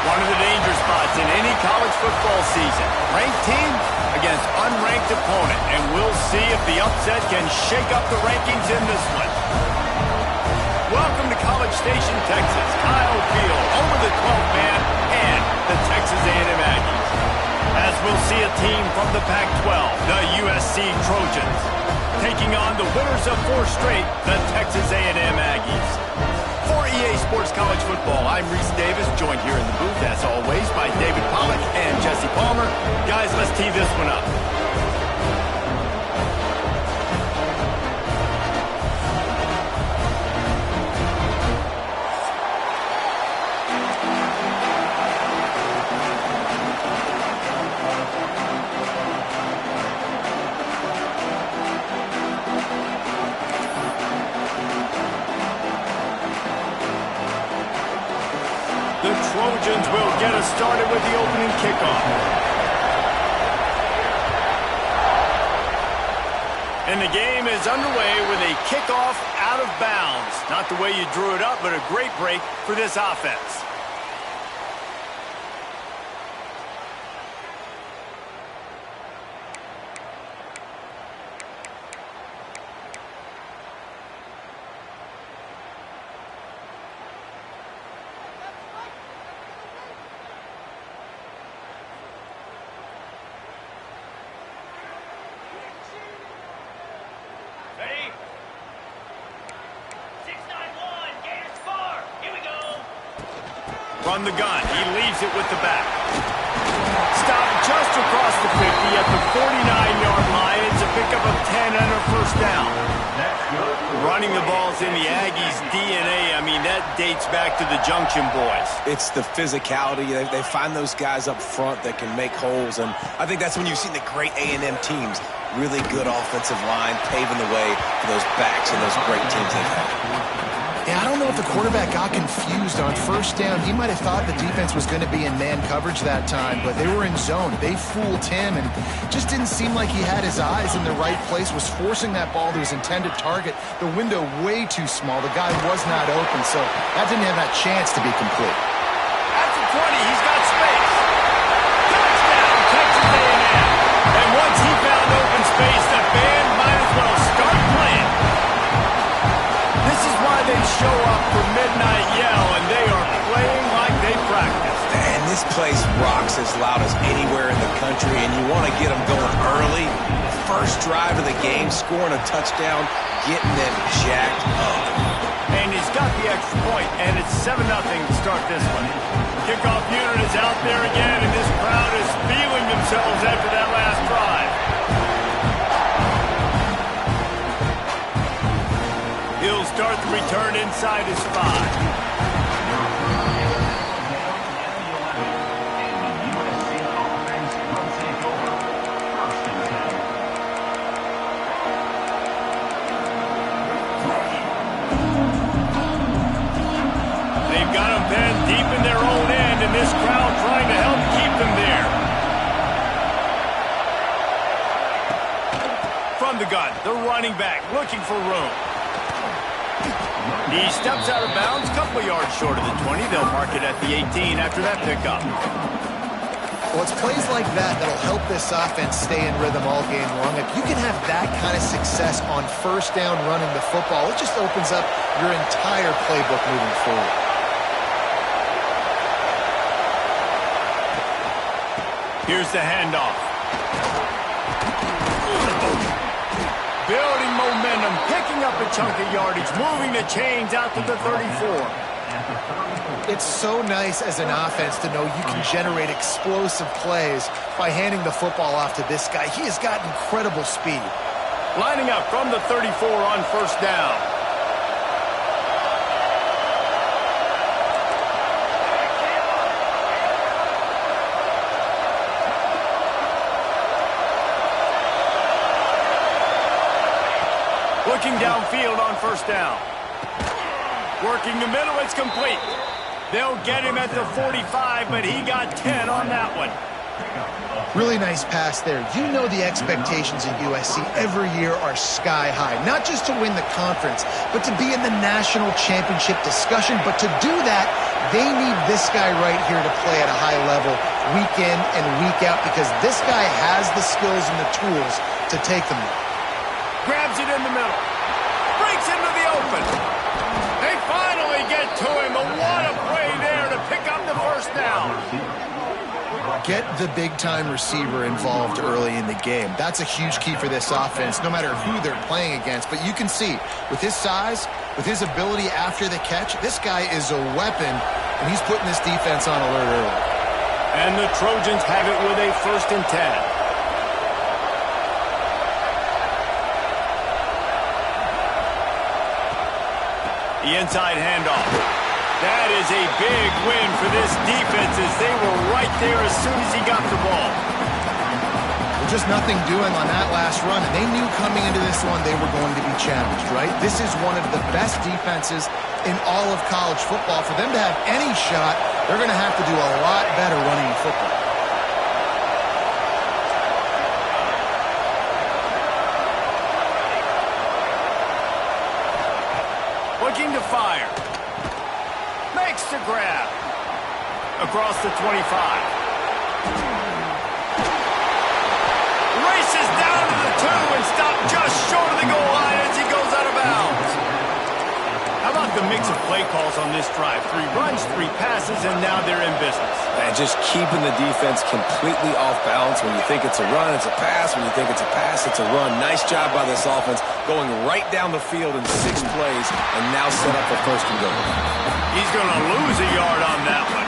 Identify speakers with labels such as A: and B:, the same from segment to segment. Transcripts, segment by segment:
A: One of the danger spots in any college football season. Ranked team against unranked opponent. And we'll see if the upset can shake up the rankings in this one. Welcome to College Station, Texas. Kyle Field, home of the 12th man and the Texas A&M Aggies. As we'll see a team from the Pac-12, the USC Trojans, taking on the winners of 4 straight, the Texas A&M Aggies. For EA Sports College Football, I'm Reese Davis, joined here in the booth, as always, by David Pollack and Jesse Palmer. Guys, let's tee this one up. The Trojans will get us started with the opening kickoff. And the game is underway with a kickoff out of bounds. Not the way you drew it up, but a great break for this offense.
B: Ready? 6-9-1, Gators far. Here we go.
A: From the gun, he leaves it with the back. Stopped just across the 50 at the 49-yard line. It's a pickup of 10 and a first down. Running the ball's in the Aggies' DNA. I mean, that dates back to the Junction Boys.
C: It's the physicality. They find those guys up front that can make holes, and I think that's when you've seen the great A&M teams. Really good offensive line, paving the way for those backs and those great teams they've had.
D: Yeah, I don't know if the quarterback got confused on first down. He might have thought the defense was going to be in man coverage that time, but they were in zone. They fooled him and just didn't seem like he had his eyes in the right place, was forcing that ball to his intended target. The window way too small. The guy was not open, so that didn't have that chance to be complete.
A: At the 20, he's got space. Touchdown, Texas A&M. And once he found open space, the band might as well start playing. This is why they show up for Midnight Yell, and they are playing like they practiced.
C: And this place rocks as loud as anywhere in the country, and you want to get them going early. First drive of the game, scoring a touchdown, getting them jacked up.
A: And he's got the extra point, and it's 7-0 to start this one. Kickoff unit is out there again, and this crowd is feeling themselves after that last drive. He'll start the return inside his 5. They've got them pinned deep in their own end, and this crowd trying to help keep them there. From the gun, the running back looking for room. He steps out of bounds, a couple yards short of the 20. They'll mark it at the 18 after that pickup.
D: Well, it's plays like that that'll help this offense stay in rhythm all game long. If you can have that kind of success on first down running the football, it just opens up your entire playbook moving forward.
A: Here's the handoff. Building momentum, picking up a chunk of yardage, moving the chains out to the 34.
D: It's so nice as an offense to know you can generate explosive plays by handing the football off to this guy. He has got incredible speed.
A: Lining up from the 34 on first down. Looking downfield on first down. Working the middle, it's complete. They'll get him at the 45, but he got 10 on that one.
D: Really nice pass there. You know the expectations of USC every year are sky high. Not just to win the conference, but to be in the national championship discussion. But to do that, They need this guy right here to play at a high level week in and week out because this guy has the skills and the tools to take them there.
A: Grabs it in the middle. Breaks into the open. They finally get to him. And what a play there to pick up the first down.
D: Get the big-time receiver involved early in the game. That's a huge key for this offense, no matter who they're playing against. But you can see, with his size, with his ability after the catch, this guy is a weapon, and he's putting this defense on alert early.
A: And the Trojans have it with a 1st and 10. The inside handoff. That is a big win for this defense as they were right there as soon as he got the ball.
D: Well, just nothing doing on that last run, and they knew coming into this one they were going to be challenged, right? This is one of the best defenses in all of college football. For them to have any shot, they're going to have to do a lot better running the football.
A: Looking to fire. Makes the grab. Across the 25. Races down to the 2 and stopped just short of the goal line as he goes out of bounds. How about the mix of play calls on this drive? 3 runs, 3 passes, and now they're in business.
C: And just keeping the defense completely off balance. When you think it's a run, it's a pass. When you think it's a pass, it's a run. Nice job by this offense going right down the field in 6 plays and now set up a 1st and goal.
A: He's going to lose a yard on that one.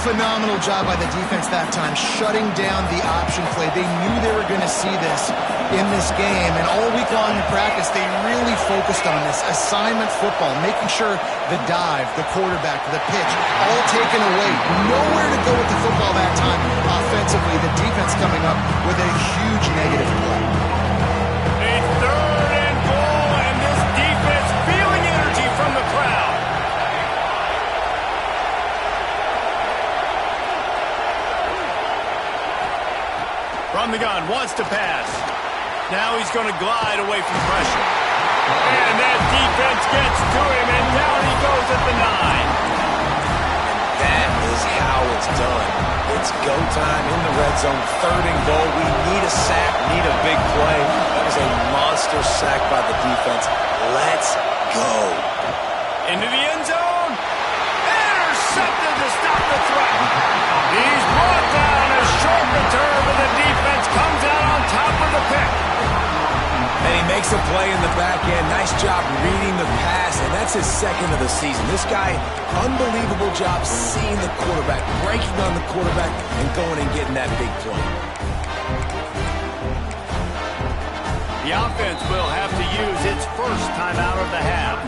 D: Phenomenal job by the defense that time, shutting down the option play. They knew they were going to see this in this game, and all week long in practice, they really focused on this assignment football, making sure the dive, the quarterback, the pitch, all taken away. Nowhere to go with the football that time offensively. The defense coming up with a huge negative play.
A: A 3rd and goal, and this defense feeling energy from the crowd. From the gun, wants to pass. Now he's going to glide away from pressure. And that defense gets to him, and down he goes at the 9.
C: That is how it's done. It's go time in the red zone, 3rd and goal. We need a sack, need a big play. That was a monster sack by the defense. Let's go.
A: Into the end zone. Intercepted to stop the threat. He's brought down a short return, but the defense comes out on top of the pick.
C: And he makes a play in the back end. Nice job reading the pass, and that's his 2nd of the season. This guy, unbelievable job seeing the quarterback, breaking on the quarterback, and going and getting that big play.
A: The offense will have to use its 1st timeout of the half.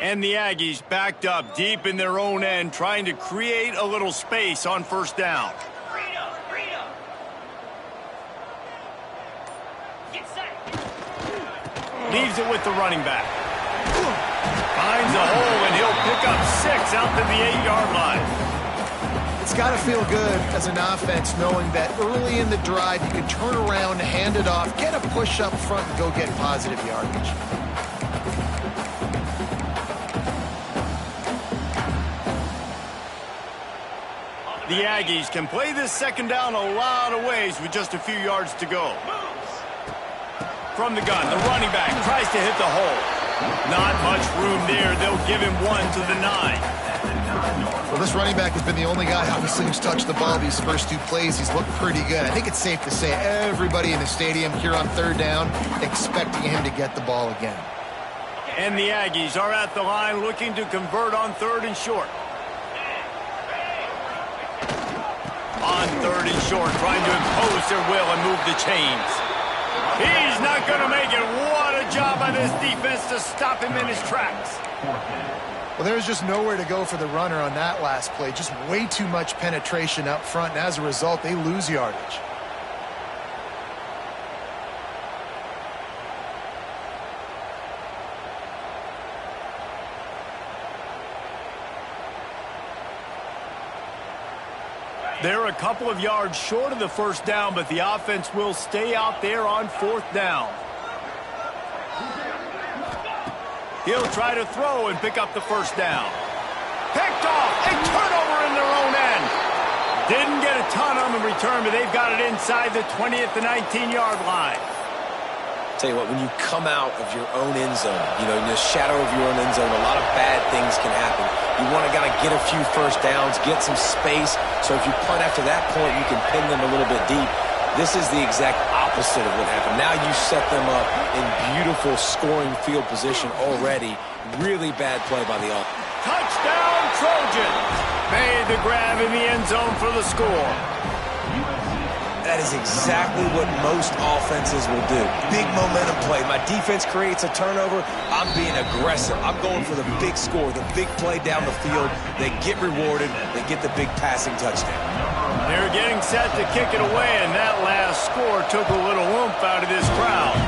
A: And the Aggies backed up deep in their own end, trying to create a little space on first down.
B: Freedom. Get set.
A: Leaves it with the running back. Finds a hole, and he'll pick up 6 out to the 8-yard line.
D: It's got to feel good as an offense knowing that early in the drive you can turn around, hand it off, get a push up front, and go get positive yardage.
A: The Aggies can play this second down a lot of ways with just a few yards to go. From the gun, the running back tries to hit the hole. Not much room there. They'll give him 1 to the 9.
D: Well, this running back has been the only guy, obviously, who's touched the ball these first 2 plays. He's looked pretty good. I think it's safe to say everybody in the stadium here on third down expecting him to get the ball again.
A: And the Aggies are at the line looking to convert on 3rd and short. On 3rd and short, trying to impose their will and move the chains. He's not going to make it. What a job by this defense to stop him in his tracks.
D: Well, there's just nowhere to go for the runner on that last play. Just way too much penetration up front, and as a result, they lose yardage.
A: They're a couple of yards short of the first down, but the offense will stay out there on 4th down. He'll try to throw and pick up the first down. Picked off, a turnover in their own end. Didn't get a ton on the return, but they've got it inside the 20 at the 19-yard line.
C: Tell you what, when you come out of your own end zone, in the shadow of your own end zone, a lot of bad things can happen. You want to kind of get a few first downs, get some space, so if you punt after that point, you can pin them a little bit deep. This is the exact opposite of what happened. Now you set them up in beautiful scoring field position already. Really bad play by the offense.
A: Touchdown, Trojans! Made the grab in the end zone for the score.
C: That is exactly what most offenses will do. Big momentum play. My defense creates a turnover. I'm being aggressive. I'm going for the big score, the big play down the field. They get rewarded. They get the big passing touchdown.
A: They're getting set to kick it away, and that last score took a little oomph out of this crowd.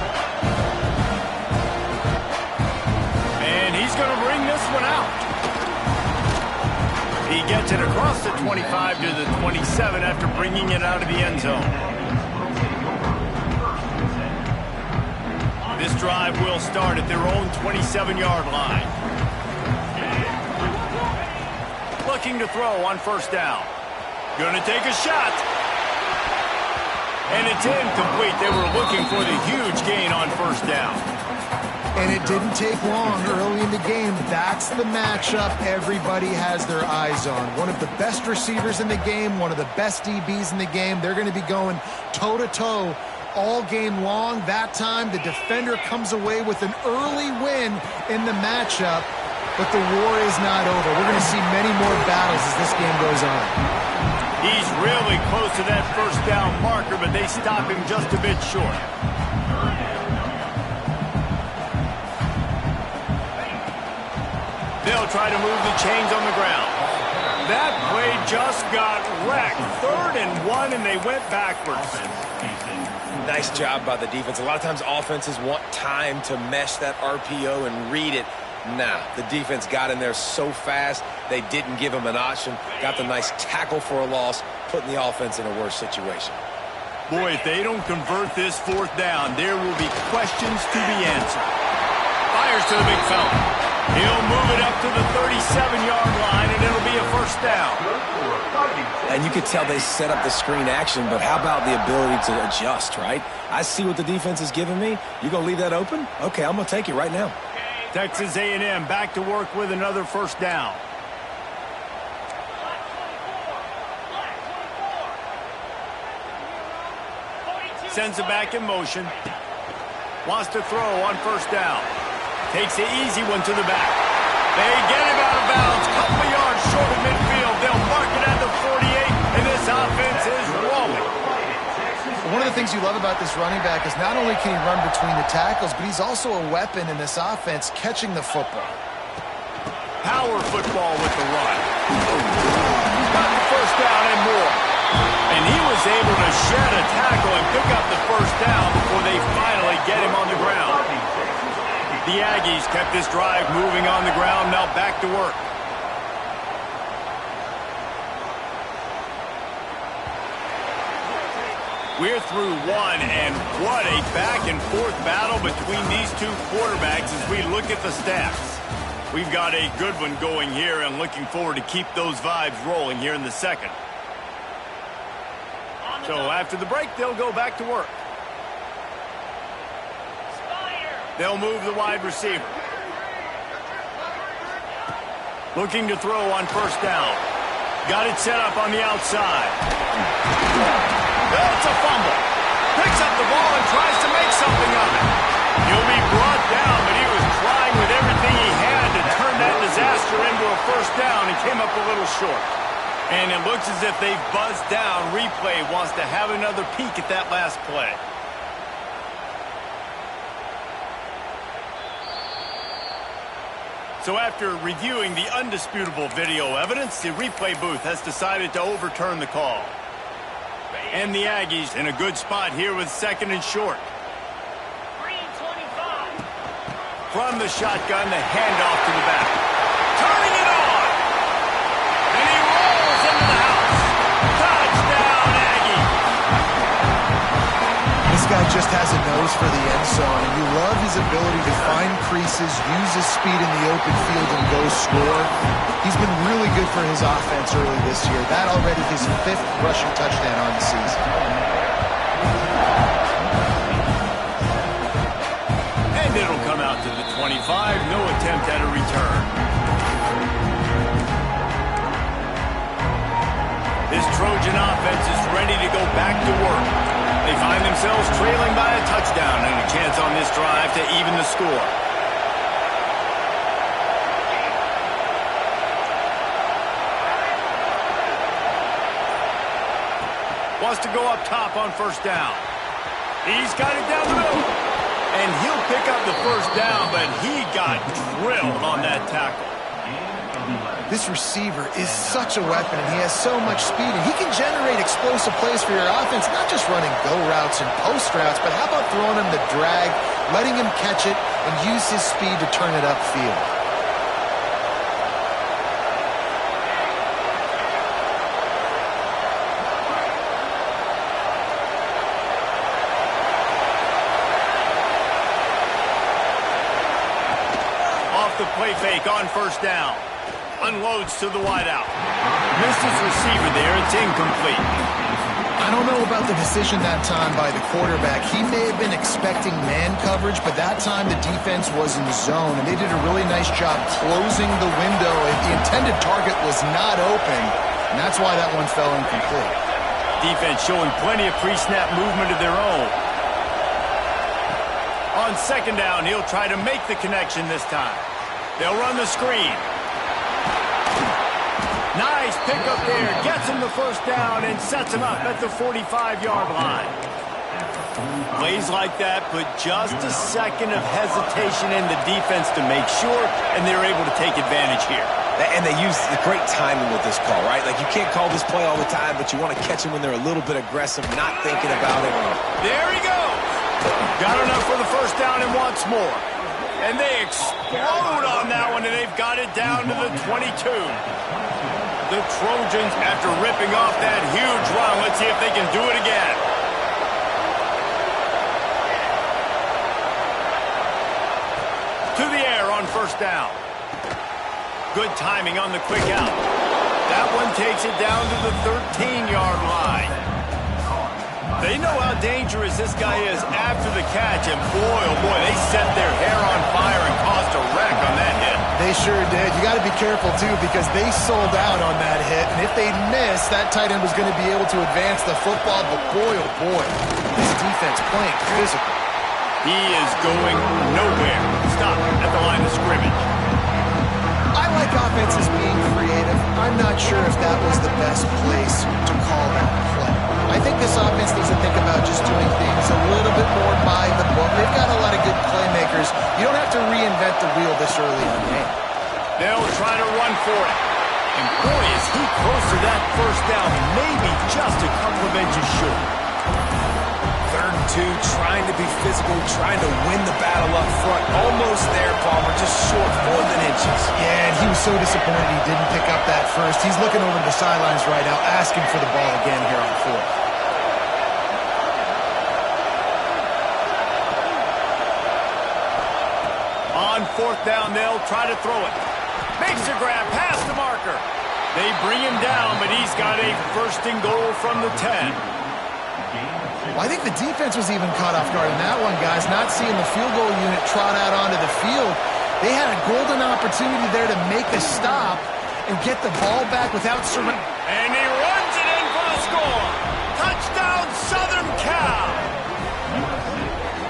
A: And he's going to bring this one out. He gets it across the 25 to the 27 after bringing it out of the end zone. This drive will start at their own 27-yard line. Looking to throw on first down. Going to take a shot. And it's incomplete. They were looking for the huge gain on first down.
D: And it didn't take long early in the game. That's the matchup everybody has their eyes on. One of the best receivers in the game, one of the best DBs in the game. They're going to be going toe-to-toe all game long. That time, the defender comes away with an early win in the matchup, but the war is not over. We're going to see many more battles as this game goes on.
A: He's really close to that first down marker, but they stop him just a bit short. They'll try to move the chains on the ground. That play just got wrecked. 3rd and 1, and they went backwards.
C: Nice job by the defense. A lot of times offenses want time to mesh that RPO and read it. Nah, the defense got in there so fast, they didn't give him an option. Got the nice tackle for a loss, putting the offense in a worse situation.
A: Boy, if they don't convert this 4th down, there will be questions to be answered. Fires to the big fella. He'll move it up to the 37-yard line, and it'll be a first down.
C: And you could tell they set up the screen action, but how about the ability to adjust, right? I see what the defense is giving me. You going to leave that open? Okay, I'm going to take it right now.
A: Texas A&M back to work with another first down. Sends it back in motion. Wants to throw on first down. Takes the easy one to the back. They get him out of bounds. Couple of yards short of midfield. They'll mark it at the 48, and this offense is rolling.
D: One of the things you love about this running back is not only can he run between the tackles, but he's also a weapon in this offense catching the football.
A: Power football with the run. Got the first down and more. And he was able to shed a tackle and pick up the first down before they finally get him on the ground. The Aggies kept this drive moving on the ground, now back to work. We're through one, and what a back-and-forth battle between these two quarterbacks as we look at the stats. We've got a good one going here, and looking forward to keep those vibes rolling here in the second. So after the break, they'll go back to work. They'll move the wide receiver. Looking to throw on first down. Got it set up on the outside. That's a fumble. Picks up the ball and tries to make something of it. He'll be brought down, but he was trying with everything he had to turn that disaster into a first down and came up a little short. And it looks as if they've buzzed down. Replay wants to have another peek at that last play. So after reviewing the undisputable video evidence, the replay booth has decided to overturn the call. And the Aggies in a good spot here with second and short. From the shotgun, the handoff to the back. Turning it on! And he rolls into the house. Touchdown, Aggie!
D: This guy just has a nose for the end zone, and you love his ability to find creases, use his speed in the open field, and go score. He's been really good for his offense early this year. That already his 5th rushing touchdown on the season.
A: And it'll come out to the 25. No attempt at a return. This Trojan offense is ready to go back to work. They find themselves trailing by a touchdown and a chance on this drive to even the score. Wants to go up top on first down. He's got it down the middle. And he'll pick up the first down, but he got drilled on that tackle.
D: This receiver is such a weapon, and he has so much speed, and he can generate explosive plays for your offense, not just running go routes and post routes, but how about throwing him the drag, letting him catch it, and use his speed to turn it upfield.
A: Off the play fake on first down. Unloads to the wideout. Missed his receiver there. It's incomplete.
D: I don't know about the decision that time by the quarterback. He may have been expecting man coverage, but that time the defense was in zone, and they did a really nice job closing the window. The intended target was not open, and that's why that one fell incomplete.
A: Defense showing plenty of pre-snap movement of their own. On second down, he'll try to make the connection this time. They'll run the screen. Nice pickup there. Gets him the first down and sets him up at the 45-yard line. Plays like that put just a second of hesitation in the defense to make sure, and they're able to take advantage here.
C: And they use the great timing with this call, right? Like, you can't call this play all the time, but you want to catch them when they're a little bit aggressive, not thinking about it.
A: There he goes. Got enough for the first down and wants more. And they explode on that one, and they've got it down to the 22. The Trojans, after ripping off that huge run, let's see if they can do it again. To the air on first down. Good timing on the quick out. That one takes it down to the 13-yard line. They know how dangerous this guy is after the catch, and boy, oh boy, they set their hair on fire and caused a wreck on that hit.
D: They sure did. You got to be careful, too, because they sold out on that hit, and if they missed, that tight end was going to be able to advance the football, but boy, oh boy, this defense playing physical.
A: He is going nowhere. Stop at the line of scrimmage.
D: I like offenses being creative. I'm not sure if that was the best place to call that play. I think this offense needs to think about just doing things a little bit more by the book. They've got a lot of good playmakers. You don't have to reinvent the wheel this early in the game.
A: They'll try to run for it. And boy, is he close to that first down. Maybe just a couple of inches short.
C: 3rd and 2, trying to be physical, trying to win the battle up front. Almost there, Palmer, just short 4 inches.
D: Yeah, and he was so disappointed he didn't pick up that first. He's looking over to the sidelines right now, asking for the ball again here on 4th.
A: On 4th down, they'll try to throw it. Makes a grab past the marker. They bring him down, but he's got a 1st and goal from the 10.
D: Well, I think the defense was even caught off guard in that one, guys. Not seeing the field goal unit trot out onto the field. They had a golden opportunity there to make a stop and get the ball back without surrender.
A: And he runs it in for the score. Touchdown, Southern Cal.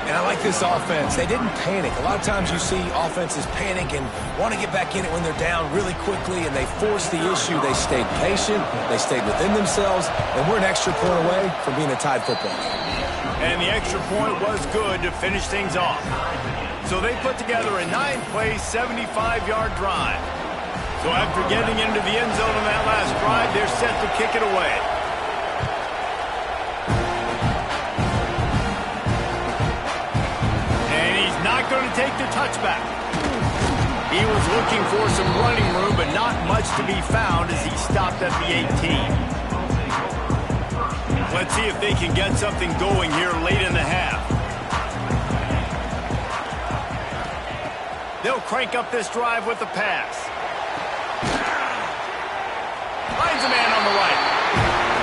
C: And I like this offense. They didn't panic. A lot of times you see offenses panic and want to get back in it when they're down really quickly, and they forced the issue. They stayed patient. They stayed within themselves, and we're an extra point away from being a tied football game.
A: And the extra point was good to finish things off. So they put together a 9-play, 75-yard drive. So after getting into the end zone on that last drive, they're set to kick it away. Not going to take the touchback. He was looking for some running room, but not much to be found as he stopped at the 18. Let's see if they can get something going here late in the half. They'll crank up this drive with the pass. Finds a man on the right.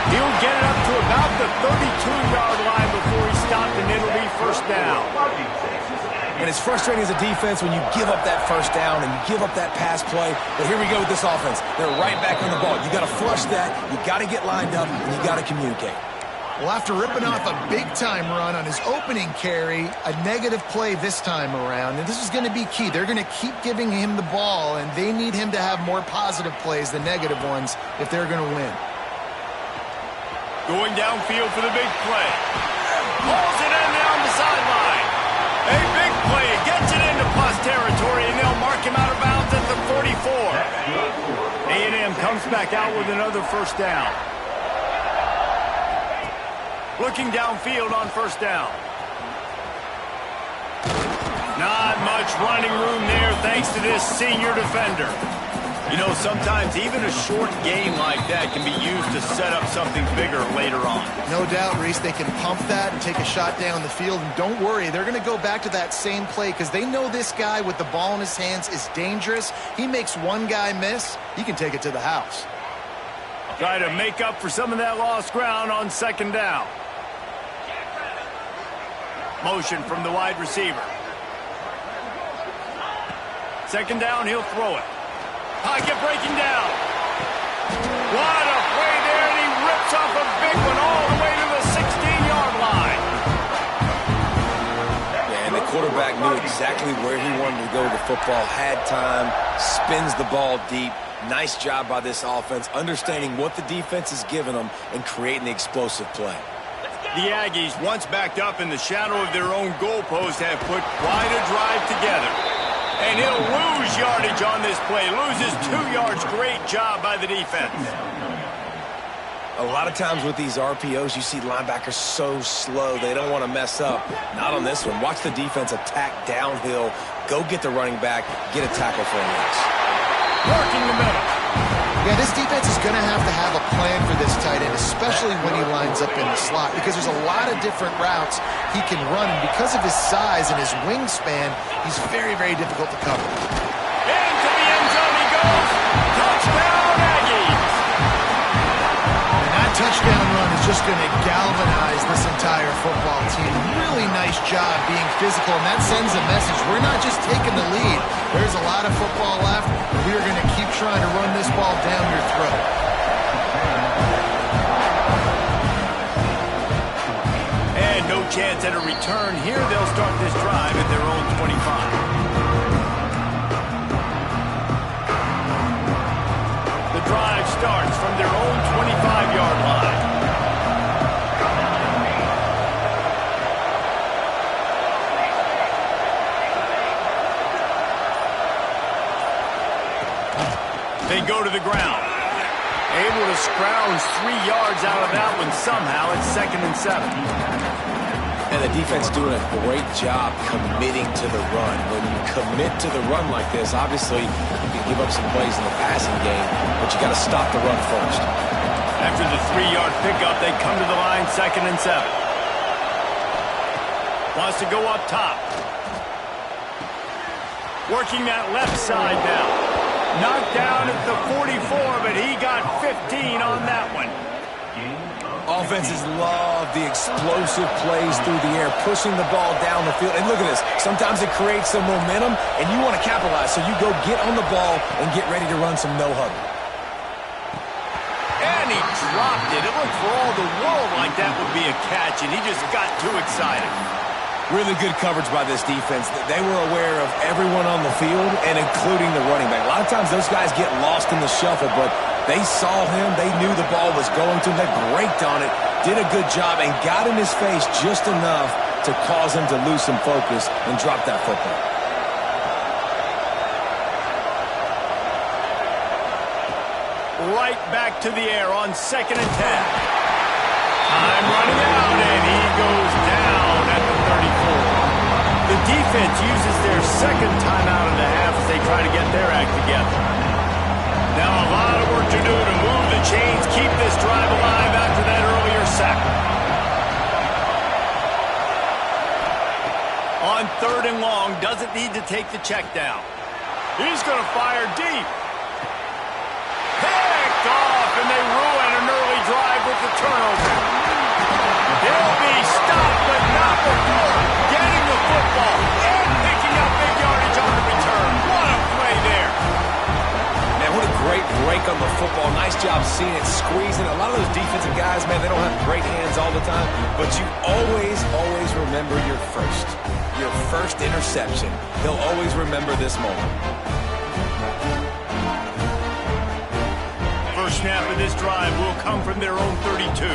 A: He'll get it up to about the 32-yard line before he stopped, and it'll be 1st down.
C: And it's frustrating as a defense when you give up that 1st down and you give up that pass play. But here we go with this offense. They're right back on the ball. You got to flush that. You got to get lined up, and you got to communicate.
D: Well, after ripping off a big-time run on his opening carry, a negative play this time around, and this is going to be key. They're going to keep giving him the ball, and they need him to have more positive plays than negative ones if they're going to win.
A: Going downfield for the big play. Pulls it in down the sideline. A big play, gets it into plus territory, and they'll mark him out of bounds at the 44. A&M comes back out with another 1st down. Looking downfield on 1st down. Not much running room there thanks to this senior defender. You know, sometimes even a short game like that can be used to set up something bigger later on.
D: No doubt, Reese, they can pump that and take a shot down the field. And don't worry, they're going to go back to that same play because they know this guy with the ball in his hands is dangerous. He makes one guy miss, he can take it to the house.
A: Try to make up for some of that lost ground on 2nd down. Motion from the wide receiver. 2nd down, he'll throw it. Pocket breaking down. What a play there, and he rips off a big one all the way to the 16-yard line.
C: Yeah, and the quarterback knew exactly where he wanted to go with the football, had time, spins the ball deep. Nice job by this offense, understanding what the defense is giving them and creating the explosive play.
A: The Aggies, once backed up in the shadow of their own goalpost, have put quite a drive together. And he'll lose yardage on this play. Loses 2 yards. Great job by the defense.
C: A lot of times with these RPOs, you see linebackers so slow. They don't want to mess up. Not on this one. Watch the defense attack downhill. Go get the running back. Get a tackle for a loss.
A: Working the middle.
D: Yeah, this defense is going to have a plan for this tight end, especially when he lines up in the slot, because there's a lot of different routes he can run, and because of his size and his wingspan, he's very, very difficult to cover.
A: Into the end zone he goes. Touchdown, Aggies.
D: And that touchdown run is just going to galvanize this entire football team. Really nice job being physical, and that sends a message. We're not just taking the lead. There's a lot of football left, and we are going to keep trying to run this ball down your throat.
A: And no chance at a return here. They'll start this drive at their own 25. The drive starts from their own 25-yard line. They go to the ground. Able to scrounge 3 yards out of that one somehow. It's 2nd and 7.
C: And the defense doing a great job committing to the run. When you commit to the run like this, obviously you can give up some plays in the passing game, but you got to stop the run first.
A: After the 3-yard pickup, they come to the line, 2nd and 7. Wants to go up top. Working that left side now. Knocked down at the 44, but he got 15 on that one.
C: Offenses love the explosive plays through the air, pushing the ball down the field. And look at this. Sometimes it creates some momentum, and you want to capitalize. So you go get on the ball and get ready to run some no-huddle.
A: And he dropped it. It looked for all the world like that would be a catch, and he just got too excited.
C: Really good coverage by this defense. They were aware of everyone on the field, and including the running back. A lot of times those guys get lost in the shuffle, but they saw him. They knew the ball was going to him. They braked on it, did a good job, and got in his face just enough to cause him to lose some focus and drop that football.
A: Right back to the air on 2nd and 10. Time running out, and he goes down at the 34. The defense uses their 2nd timeout of the half as they try to get their act together. Now a lot of work to do to move the chains, keep this drive alive after that earlier sack. On 3rd and long, doesn't need to take the check down. He's going to fire deep. Picked off, and they ruin an early drive with the turnover. He'll be stopped, but not before getting the football and picking up big yardage on the return. What a play there.
C: Man, what a great break on the football. Nice job seeing it, squeezing. A lot of those defensive guys, man, they don't have great hands all the time, but you always remember your first interception. He'll always remember this moment.
A: First snap of this drive will come from their own 32.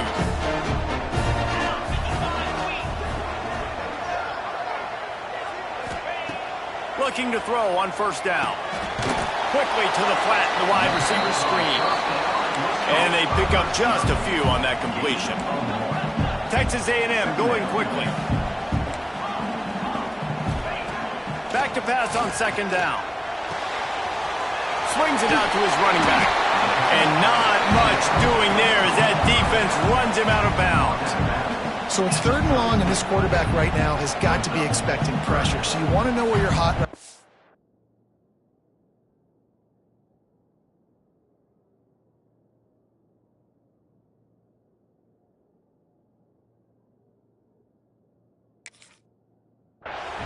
A: Looking to throw on 1st down. Quickly to the flat, the wide receiver screen. And they pick up just a few on that completion. Texas A&M going quickly. Back to pass on 2nd down. Swings it out to his running back. And not much doing there as that defense runs him out of bounds.
D: So it's 3rd and long, and this quarterback right now has got to be expecting pressure. So you want to know where you're hot.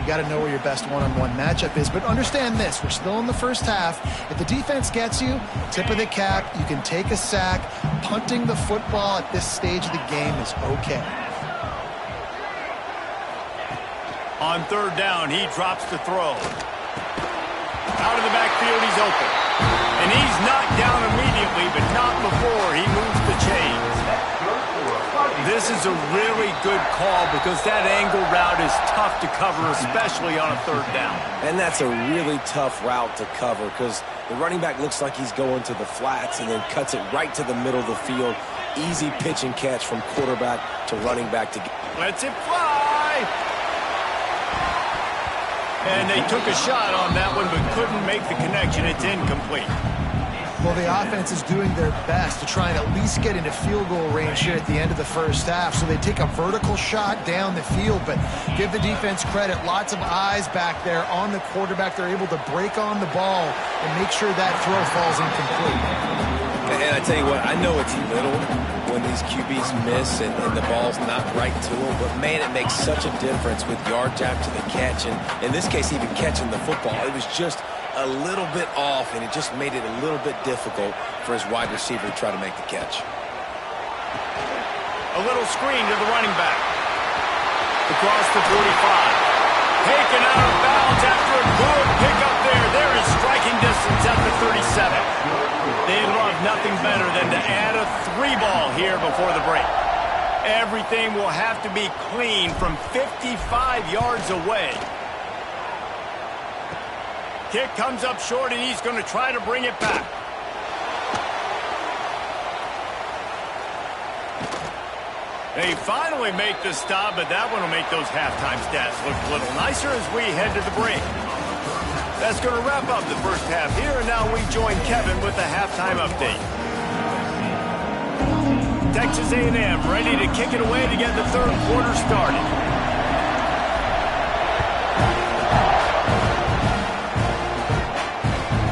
D: You got to know where your best one-on-one matchup is. But understand this, we're still in the first half. If the defense gets you, tip of the cap, you can take a sack. Punting the football at this stage of the game is okay.
A: On 3rd down, he drops the throw. Out of the backfield, he's open. And he's knocked down immediately, but not before he moves the chains. This is a really good call because that angle route is tough to cover, especially on a 3rd down.
C: And that's a really tough route to cover because the running back looks like he's going to the flats and then cuts it right to the middle of the field. Easy pitch and catch from quarterback to running back.
A: Lets it fly. And they took a shot on that one but couldn't make the connection. It's incomplete.
D: Well, the offense is doing their best to try and at least get into field goal range here at the end of the first half. So they take a vertical shot down the field, but give the defense credit. Lots of eyes back there on the quarterback. They're able to break on the ball and make sure that throw falls incomplete.
C: And I tell you what, I know it's little when these QBs miss and the ball's not right to them, but man, it makes such a difference with yards after the catch. And in this case, even catching the football, it was just a little bit off, and it just made it a little bit difficult for his wide receiver to try to make the catch.
A: A little screen to the running back. Across the 45. Taken out of bounds after a good pickup there. There is striking distance at the 37. They love nothing better than to add a 3-ball here before the break. Everything will have to be clean from 55 yards away. Kick comes up short, and he's going to try to bring it back. They finally make the stop, but that one will make those halftime stats look a little nicer as we head to the break. That's going to wrap up the first half here, and now we join Kevin with the halftime update. Texas A&M ready to kick it away to get the third quarter started.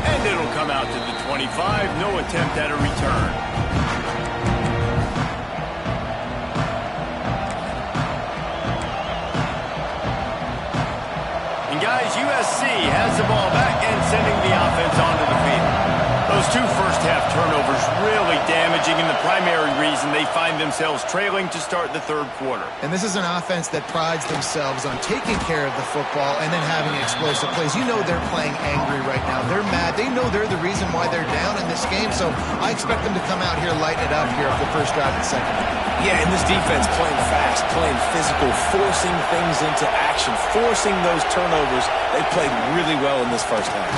A: And it'll come out to the 25, no attempt at a return. And guys, USC has the ball back and sending the offense onto the field. Those two first-half turnovers really damaging, and the primary reason they find themselves trailing to start the third quarter.
D: And this is an offense that prides themselves on taking care of the football and then having explosive plays. You know they're playing angry right now. They're mad. They know they're the reason why they're down in this game, so I expect them to come out here, lighten it up here for the first drive and second.
C: Yeah, and this defense playing fast, playing physical, forcing things into action, forcing those turnovers. They played really well in this first half.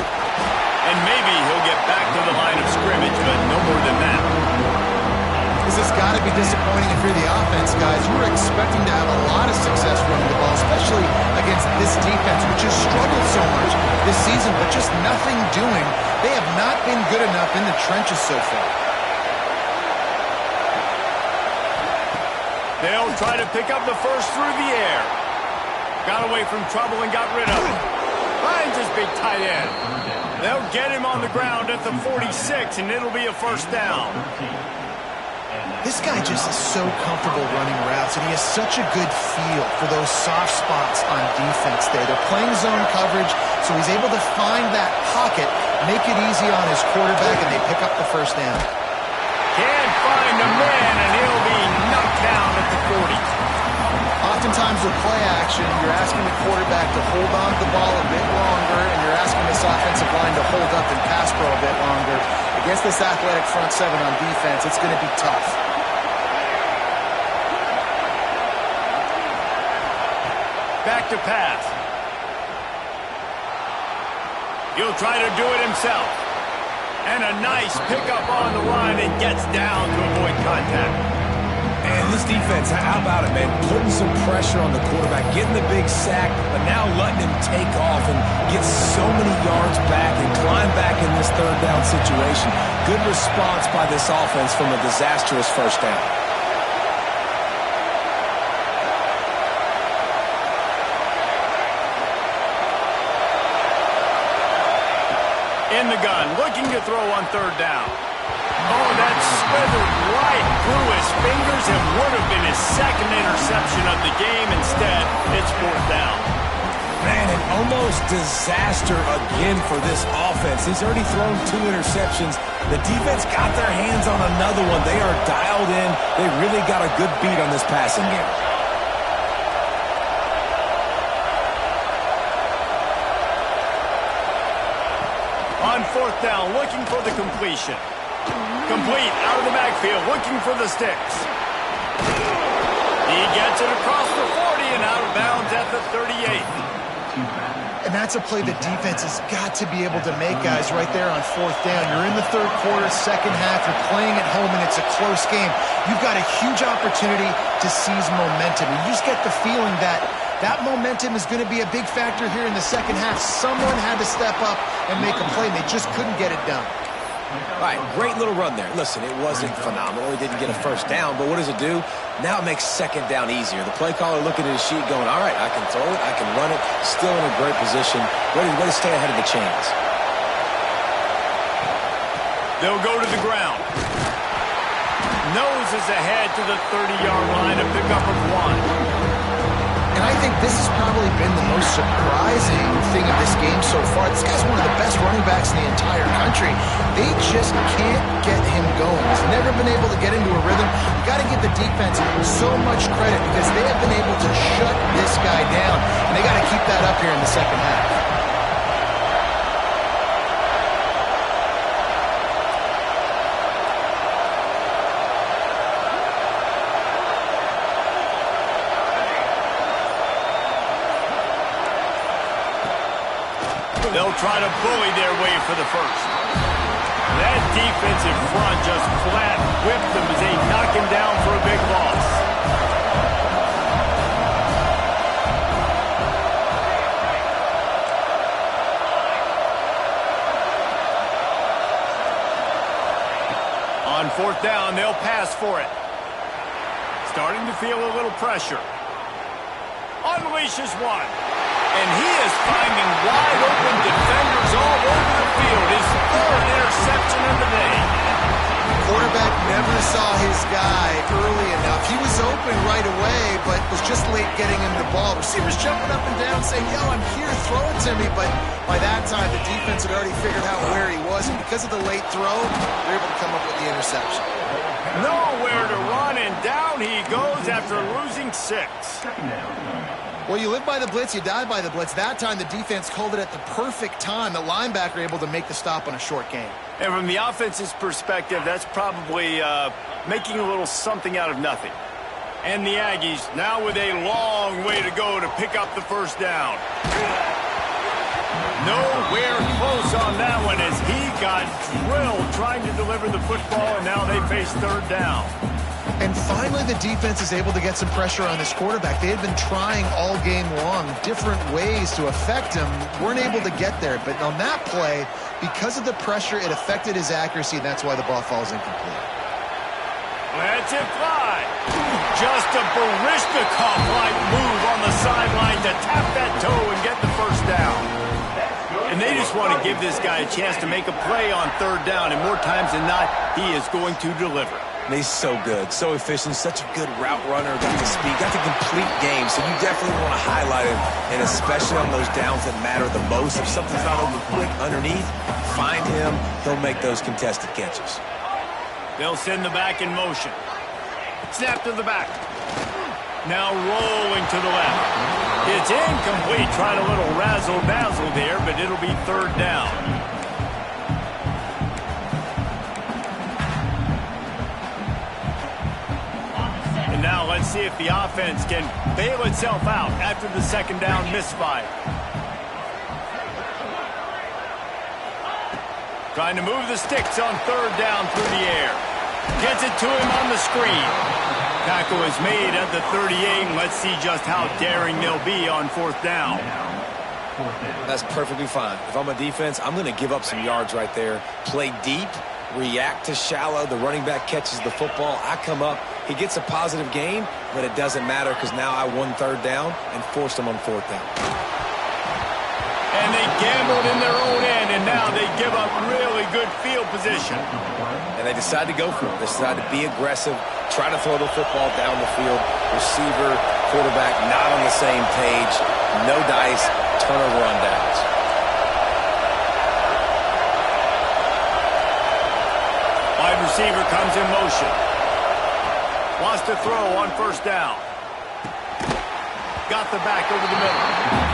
A: And maybe he'll get back to the line of scrimmage, but no more than that.
D: This has got to be disappointing if you're the offense, guys. You were expecting to have a lot of success running the ball, especially against this defense, which has struggled so much this season, but just nothing doing. They have not been good enough in the trenches so far.
A: They'll try to pick up the first through the air. Got away from trouble and got rid of it. Finds his big tight end. They'll get him on the ground at the 46, and it'll be a first down.
D: This guy just is so comfortable running routes, and he has such a good feel for those soft spots on defense there. They're playing zone coverage, so he's able to find that pocket, make it easy on his quarterback, and they pick up the first down.
A: Can't find a man, and he'll be knocked down at the 40.
D: Oftentimes with play action, you're asking the quarterback to hold on to the ball a bit longer, and you're asking this offensive line to hold up and pass pro a bit longer. Against this athletic front seven on defense, it's going to be tough.
A: Back to pass. He'll try to do it himself. And a nice pickup on the line and gets down to avoid contact.
C: And this defense, how about it, man? Putting some pressure on the quarterback, getting the big sack, but now letting him take off and get so many yards back and climb back in this third down situation. Good response by this offense from a disastrous first down.
A: In the gun, looking to throw on third down. Oh, that slithered right through his fingers and would have been his second interception of the game. Instead, it's fourth down.
C: Man, an almost disaster again for this offense. He's already thrown 2 interceptions. The defense got their hands on another one. They are dialed in. They really got a good beat on this passing game.
A: On fourth down, looking for the completion. Complete out of the backfield, looking for the sticks. He gets it across the 40 and out of bounds at the 38.
D: And that's a play the defense has got to be able to make, guys, right there on fourth down. You're in the third quarter, second half. You're playing at home, and it's a close game. You've got a huge opportunity to seize momentum. And you just get the feeling that that momentum is going to be a big factor here in the second half. Someone had to step up and make a play, and they just couldn't get it done.
C: All right, great little run there. Listen, it wasn't phenomenal. He didn't get a first down, but what does it do? Now it makes second down easier. The play caller looking at his sheet going, all right, I can throw it, I can run it, still in a great position, ready to stay ahead of the chains.
A: They'll go to the ground. Nose is ahead to the 30-yard line, a pickup of 1.
D: And I think this has probably been the most surprising thing of this game so far. This guy's one of the best running backs in the entire country. They just can't get him going. He's never been able to get into a rhythm. You got to give the defense so much credit because they have been able to shut this guy down. And they got to keep that up here in the second half.
A: They'll try to bully their way for the first. That defensive front just flat whipped them as they knock him down for a big loss. 4th down, they'll pass for it. Starting to feel a little pressure. Unleashes one. And he is finding wide open defenders all over the field. His 3rd interception of the day.
D: Quarterback never saw his guy early enough. He was open right away, but was just late getting him the ball. Receivers jumping up and down saying, yo, I'm here, throw it to me. But by that time, the defense had already figured out where he was. And because of the late throw, they're able to come up with the interception.
A: Nowhere to run, and down he goes after losing 6.
D: Well, you live by the blitz, you die by the blitz. That time, the defense called it at the perfect time. The linebacker able to make the stop on a short gain.
A: And from the offense's perspective, that's probably making a little something out of nothing. And the Aggies now with a long way to go to pick up the 1st down. Nowhere close on that one as he got drilled trying to deliver the football, and now they face 3rd down.
D: And finally, the defense is able to get some pressure on this quarterback. They had been trying all game long different ways to affect him, weren't able to get there. But on that play, because of the pressure, it affected his accuracy, and that's why the ball falls incomplete.
A: Let's it fly. Just a Barishnikov-like move on the sideline to tap that toe and get the 1st down. And they just want to give this guy a chance to make a play on 3rd down, and more times than not, he is going to deliver.
C: And he's so good, so efficient, such a good route runner, got the speed, got the complete game. So you definitely want to highlight him, and especially on those downs that matter the most. If something's not open quick underneath, find him. He'll make those contested catches.
A: They'll send the back in motion. Snap to the back. Now rolling to the left. It's incomplete. Tried a little razzle-dazzle there, but it'll be 3rd down. And now let's see if the offense can bail itself out after the 2nd down misfire. Trying to move the sticks on 3rd down through the air. Gets it to him on the screen. Tackle is made at the 38, and let's see just how daring they'll be on 4th down.
C: That's perfectly fine. If I'm a defense, I'm going to give up some yards right there. Play deep, react to shallow. The running back catches the football. I come up. He gets a positive gain, but it doesn't matter because now I won 3rd down and forced him on 4th down.
A: And they gambled in their own end, and now they give up really good field position.
C: And they decide to go for it. They decide to be aggressive, try to throw the football down the field. Receiver, quarterback, not on the same page. No dice, turnover on downs.
A: Wide receiver comes in motion. Wants to throw on 1st down. Got the back over the middle.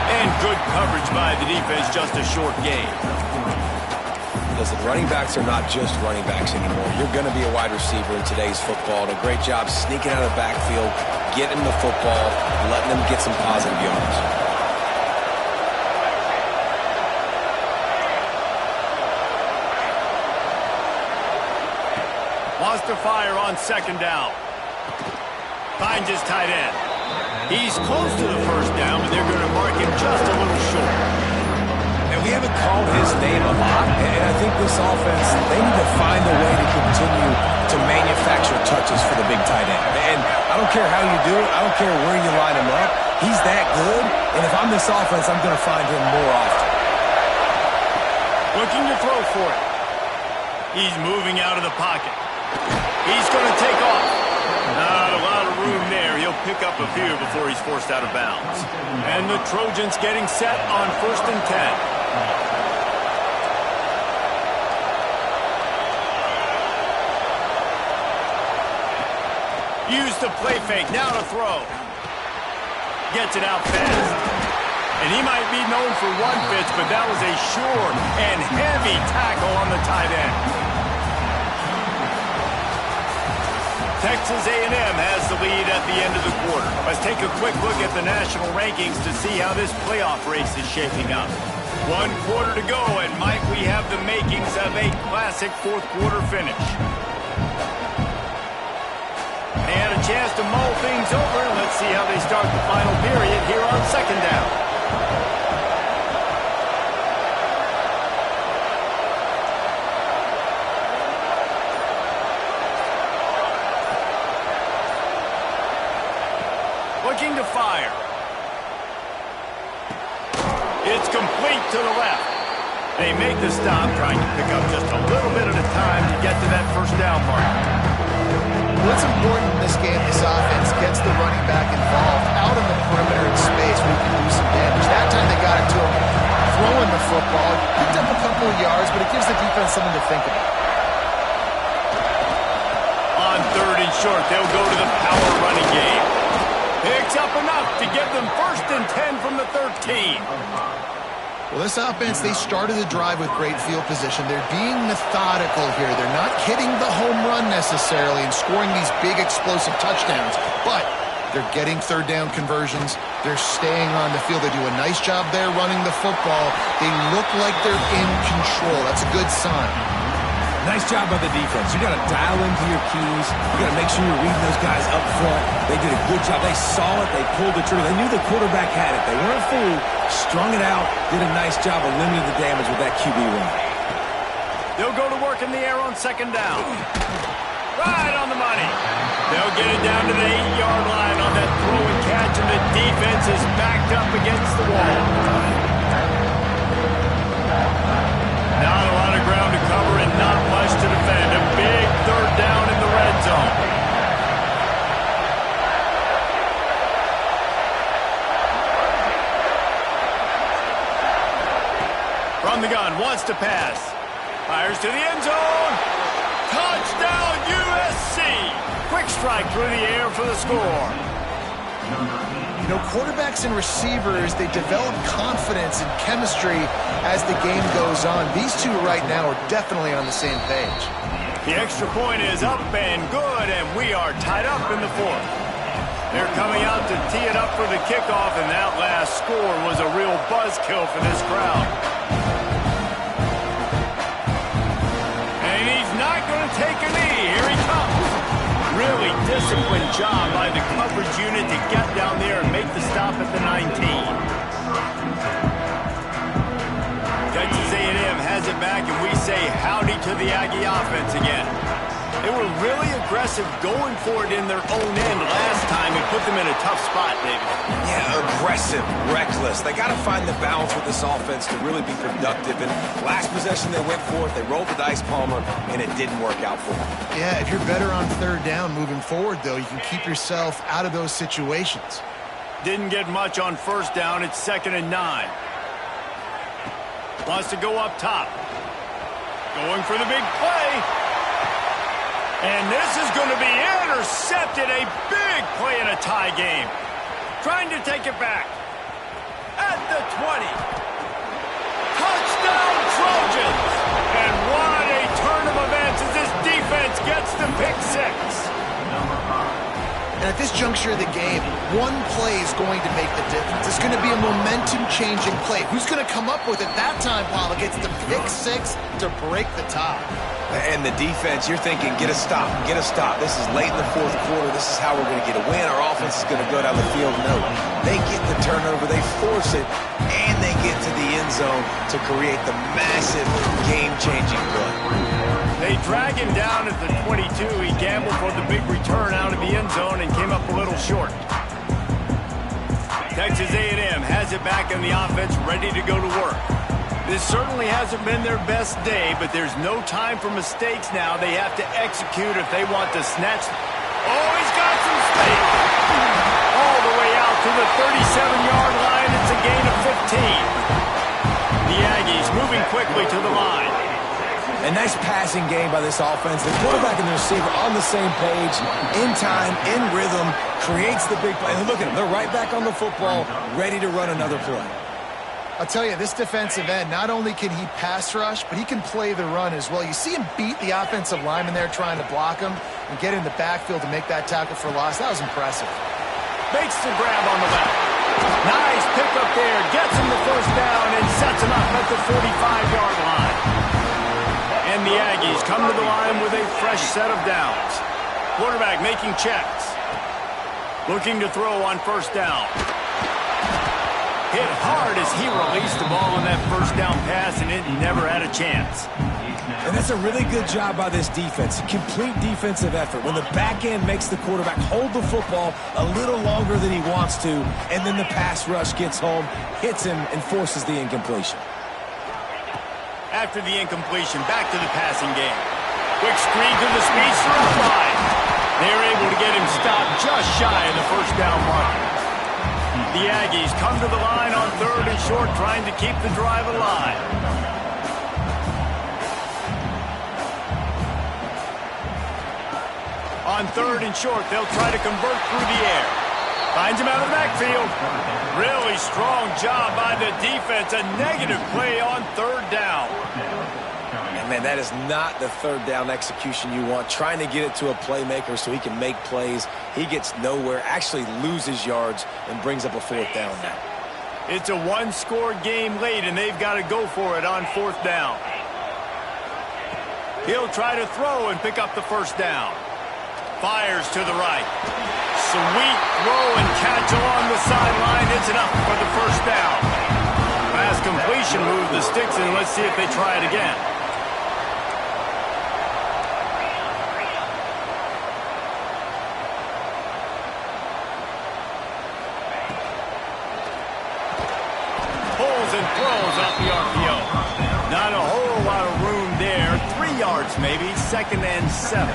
A: And good coverage by the defense, just a short gain.
C: Listen, running backs are not just running backs anymore. You're going to be a wide receiver in today's football. And a great job sneaking out of the backfield, getting the football, letting them get some positive yards.
A: Wants to fire on 2nd down. Finds his tight end. He's close to the 1st down, but they're going to mark him just a little short.
C: And we haven't called his name a lot, and I think this offense, they need to find a way to continue to manufacture touches for the big tight end. And I don't care how you do it. I don't care where you line him up. He's that good, and if I'm this offense, I'm going to find him more often.
A: Looking to throw for it. He's moving out of the pocket. He's going to take off. Not a lot of room there. He'll pick up a few before he's forced out of bounds. And the Trojans getting set on 1st and 10. Use the play fake. Now to throw. Gets it out fast. And he might be known for one pitch, but that was a sure and heavy tackle on the tight end. Texas A&M has the lead at the end of the quarter. Let's take a quick look at the national rankings to see how this playoff race is shaping up. 1 quarter to go, and might we have the makings of a classic 4th quarter finish. They had a chance to mull things over. Let's see how they start the final period here on 2nd down. fire. It's complete to the left. They make the stop, trying to pick up just a little bit at a time to get to that first down mark.
D: What's important in this game, this offense gets the running back involved out on the perimeter in space where he can do some damage. That time they got it to him throwing the football. Picked up a couple of yards, but it gives the defense something to think about.
A: On 3rd and short, they'll go to the power running game. Picks up enough to give them 1st and 10 from the 13.
D: Well, this offense, they started the drive with great field position. They're being methodical here. They're not hitting the home run necessarily and scoring these big explosive touchdowns, but they're getting 3rd down conversions. They're staying on the field. They do a nice job there running the football. They look like they're in control. That's a good sign.
C: Nice job by the defense. You got to dial into your keys. You got to make sure you're reading those guys up front. They did a good job. They saw it. They pulled the trigger. They knew the quarterback had it. They weren't fooled. Strung it out. Did a nice job of limiting the damage with that QB run.
A: They'll go to work in the air on 2nd down. Right on the money. They'll get it down to the 8-yard line on that throw and catch, and the defense is backed up against the wall. Not a lot of ground to cover and not much to defend. A big 3rd down in the red zone. From the gun, wants to pass. Fires to the end zone. Touchdown, USC. Quick strike through the air for the score.
D: You know, quarterbacks and receivers, they develop confidence and chemistry as the game goes on. These two right now are definitely on the same page.
A: The extra point is up and good, and we are tied up in the 4th. They're coming out to tee it up for the kickoff, and that last score was a real buzzkill for this crowd. And he's not going to take a knee. Here he comes. Really disciplined job by the coverage unit to get down there and make the stop at the 19. Texas A&M has it back, and we say howdy to the Aggie offense again. They were really aggressive going for it in their own end last time and put them in a tough spot, David.
C: Yeah, aggressive, reckless. They got to find the balance with this offense to really be productive. And last possession they went for it. They rolled the dice, Palmer, and it didn't work out for them.
D: Yeah, if you're better on 3rd down moving forward, though, you can keep yourself out of those situations.
A: Didn't get much on 1st down. It's 2nd and 9. Wants to go up top. Going for the big play. And this is going to be intercepted. A big play in a tie game. Trying to take it back. At the 20. Touchdown, Trojans. And what a turn of events as this defense gets the pick 6.
D: And at this juncture of the game, one play is going to make the difference. It's going to be a momentum-changing play. Who's going to come up with it that time, Paul? It gets the pick 6 to break the tie.
C: And the defense, you're thinking, get a stop, get a stop. This is late in the 4th quarter. This is how we're going to get a win. Our offense is going to go down the field. No, they get the turnover, they force it, and they get to the end zone to create the massive game-changing play.
A: They drag him down at the 22. He gambled for the big return out of the end zone and came up a little short. Texas A&M has it back in the offense, ready to go to work. This certainly hasn't been their best day, but there's no time for mistakes now. They have to execute if they want to snatch. Oh, he's got some space. All the way out to the 37-yard line. It's a gain of 15. The Aggies moving quickly to the line.
C: A nice passing game by this offense. The quarterback and the receiver on the same page, in time, in rhythm, creates the big play. And look at them. They're right back on the football, ready to run another play.
D: I'll tell you, this defensive end, not only can he pass rush, but he can play the run as well. You see him beat the offensive lineman there trying to block him and get in the backfield to make that tackle for loss. That was impressive.
A: Makes the grab on the left. Nice pickup there. Gets him the 1st down and sets him up at the 45-yard line. And the Aggies come to the line with a fresh set of downs. Quarterback making checks. Looking to throw on 1st down. Hit hard as he released the ball on that first down pass, and it never had a chance.
C: And that's a really good job by this defense. Complete defensive effort. When the back end makes the quarterback hold the football a little longer than he wants to, and then the pass rush gets home, hits him, and forces the incompletion.
A: After the incompletion, back to the passing game. Quick screen to the speedster outside. They're able to get him stopped just shy of the first down marker. The Aggies come to the line on 3rd and short, trying to keep the drive alive. On 3rd and short, they'll try to convert through the air. Finds him out of the backfield. Really strong job by the defense. A negative play on 3rd down.
C: And man, that is not the 3rd down execution you want. Trying to get it to a playmaker so he can make plays. He gets nowhere, actually loses yards, and brings up a 4th down now.
A: It's a one-score game late, and they've got to go for it on 4th down. He'll try to throw and pick up the first down. Fires to the right. Sweet throw and catch along the sideline. It's enough for the first down. Pass completion, move the sticks, and let's see if they try it again. Pulls and throws off the RPO. Not a whole lot of room there. 3 yards maybe, 2nd and 7.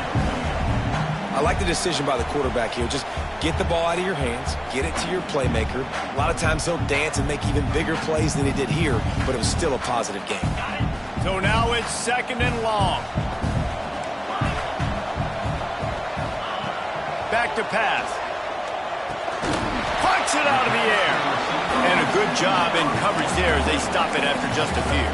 C: I like the decision by the quarterback here. Just get the ball out of your hands, get it to your playmaker. A lot of times he'll dance and make even bigger plays than he did here, but it was still a positive game.
A: So now it's 2nd and long. Back to pass. Punch it out of the air. And a good job in coverage there as they stop it after just a few.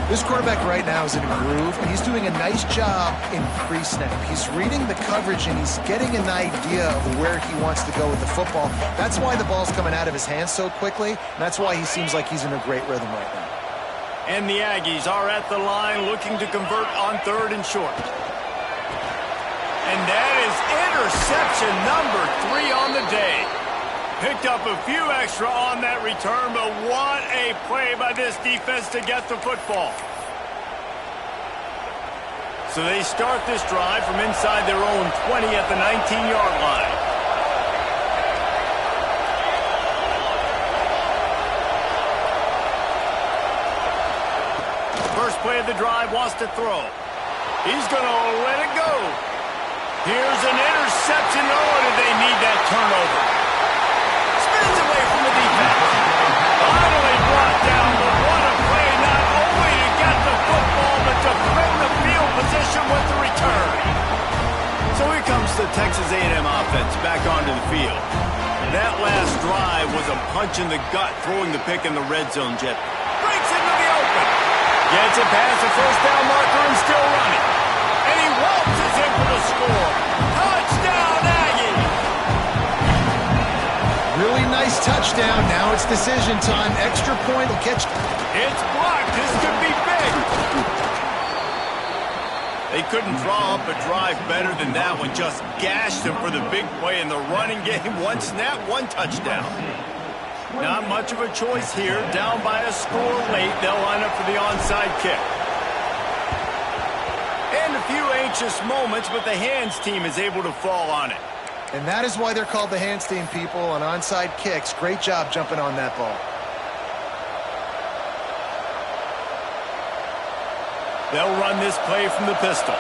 D: This quarterback right now is in a groove, and he's doing a nice job in pre-snap. He's reading the coverage, and he's getting an idea of where he wants to go with the football. That's why the ball's coming out of his hands so quickly, and that's why he seems like he's in a great rhythm right now.
A: And the Aggies are at the line looking to convert on 3rd and short. And that is interception number 3 on the day. Picked up a few extra on that return, but what a play by this defense to get the football. So they start this drive from inside their own 20 at the 19-yard line. First play of the drive, wants to throw. He's going to let it go. Here's an interception. Oh, did they need that turnover? Spins away from the defense. Finally brought down, but what a play, not only to get the football, but to bring the field position with the return. So here comes the Texas A&M offense back onto the field. That last drive was a punch in the gut, throwing the pick in the red zone. Jet breaks into the open. Gets it past the first down marker and still running. And he waltzes in for the score. Touchdown, Aggie!
D: Really nice touchdown. Now it's decision time. Extra point will catch.
A: It's blocked. This could be big. They couldn't draw up a drive better than that one. Just gashed them for the big play in the running game. One snap, one touchdown. Not much of a choice here. Down by a score late. They'll line up for the onside kick. And a few anxious moments, but the hands team is able to fall on it.
D: And that is why they're called the hands team, people, on onside kicks. Great job jumping on that ball.
A: They'll run this play from the pistol.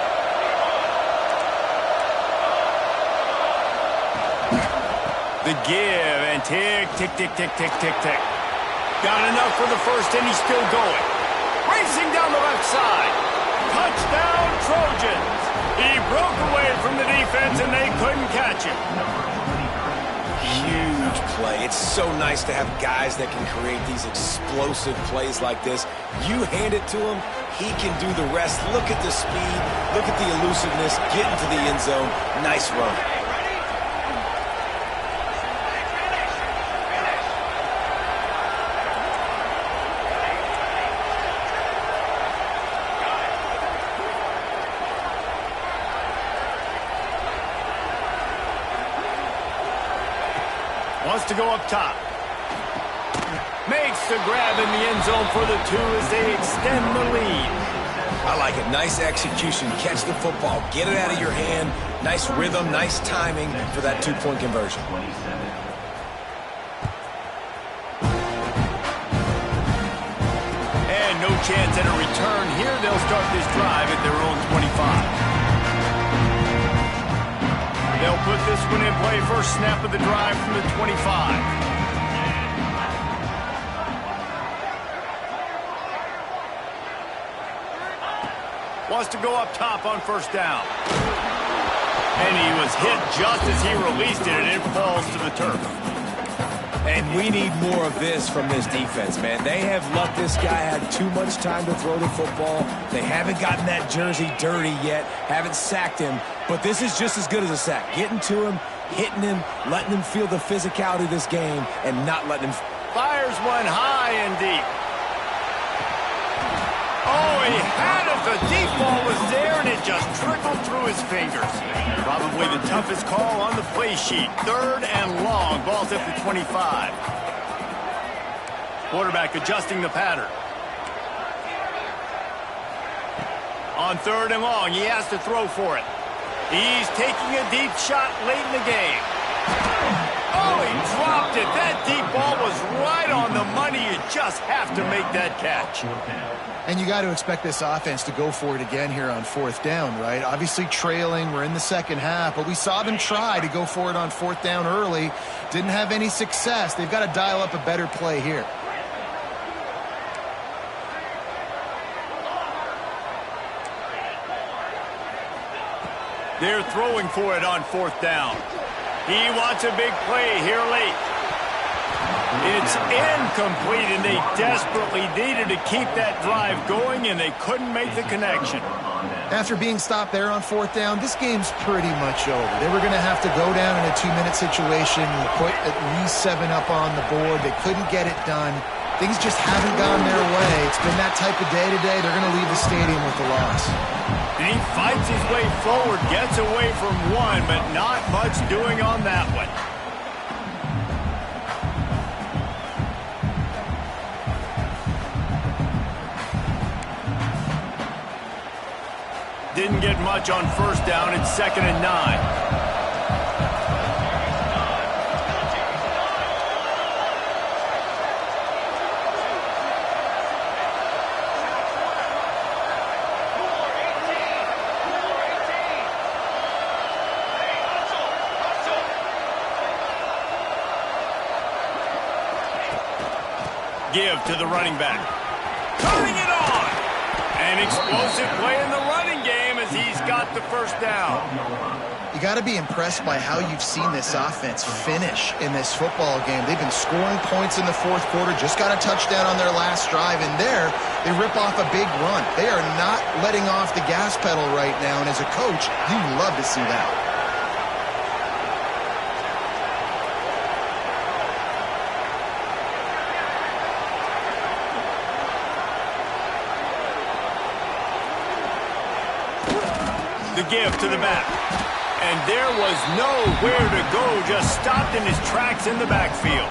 A: The give and tick, tick, tick, tick, tick, tick, tick. Got enough for the first, and he's still going. Racing down the left side. Touchdown, Trojans. He broke away from the defense, and they couldn't catch him.
C: Huge play. It's so nice to have guys that can create these explosive plays like this. You hand it to him, he can do the rest. Look at the speed. Look at the elusiveness. Get into the end zone. Nice run.
A: Wants to go up top. Makes the grab in the end zone for the 2 as they extend the lead.
C: I like it. Nice execution. Catch the football. Get it out of your hand. Nice rhythm, nice timing for that 2-point conversion.
A: And no chance at a return here. They'll start this drive at their own 25. They'll put this one in play. First snap of the drive from the 25. Wants to go up top on first down. And he was hit just as he released it, and it falls to the turf.
C: And we need more of this from this defense, man. They have let this guy have too much time to throw the football. They haven't gotten that jersey dirty yet, haven't sacked him. But this is just as good as a sack. Getting to him, hitting him, letting him feel the physicality of this game, and not letting him...
A: Fires one high and deep. Oh, he had it. The deep ball was there, and it just trickled through his fingers. Probably the toughest call on the play sheet. 3rd and long. Ball's at the 25. Quarterback adjusting the pattern. On 3rd and long, he has to throw for it. He's taking a deep shot late in the game. Oh, he dropped it. That deep ball was right on the money. You just have to make that catch.
D: And you got to expect this offense to go for it again here on 4th down, right? Obviously trailing, we're in the second half, but we saw them try to go for it on 4th down early. Didn't have any success. They've got to dial up a better play here.
A: They're throwing for it on 4th down. He wants a big play here late. It's incomplete, and they desperately needed to keep that drive going, and they couldn't make the connection.
D: After being stopped there on 4th down, this game's pretty much over. They were going to have to go down in a 2-minute situation and put at least 7 up on the board. They couldn't get it done. Things just haven't gone their way. It's been that type of day today. They're going to leave the stadium with the loss.
A: And he fights his way forward, gets away from one, but not much doing on that one. Didn't get much on first down. It's 2nd and 9. Give to the running back. Turning it on! An explosive play in the running game as he's got the first down.
D: You got to be impressed by how you've seen this offense finish in this football game. They've been scoring points in the 4th quarter, just got a touchdown on their last drive, and there they rip off a big run. They are not letting off the gas pedal right now, and as a coach, you love to see that.
A: The give to the back. And there was nowhere to go, just stopped in his tracks in the backfield.